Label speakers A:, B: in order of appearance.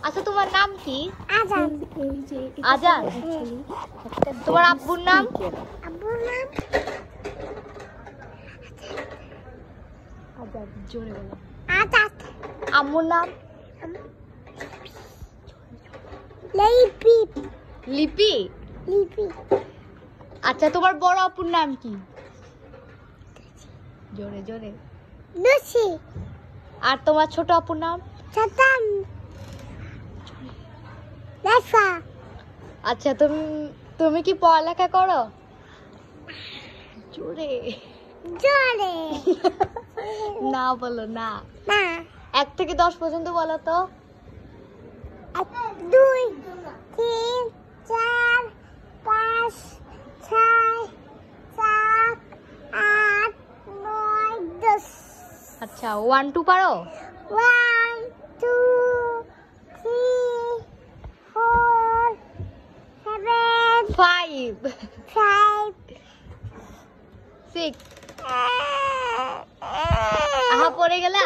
A: আচ্ছা তোমার নাম কি?
B: আজান।
A: আজান। তোমার আব্বুর নাম?
B: আব্বুর নাম
A: আজাদ। জোরে বলো।
B: আজাদ।
A: আম্মুর নাম?
B: লিপি।
A: লিপি।
B: লিপি।
A: আচ্ছা তোমার বড় আপুর নাম কি? জোরে জোরে।
B: লুসি।
A: আর তোমার ছোট আপুর নাম?
B: চাতাম। লেফা।
A: আচ্ছা তুমি কি পড়ালেখা করো? জোরে
B: জোরে।
A: না বলো না।
B: না।
A: 1 থেকে 10 পর্যন্ত বলো তো।
B: 1 2 3 4 5 6 7 8 9 10।
A: আচ্ছা 1 2 পারো?
B: 1 2 3 4 7
A: 5
B: 5
A: 6 আহা পড়ে গেলা।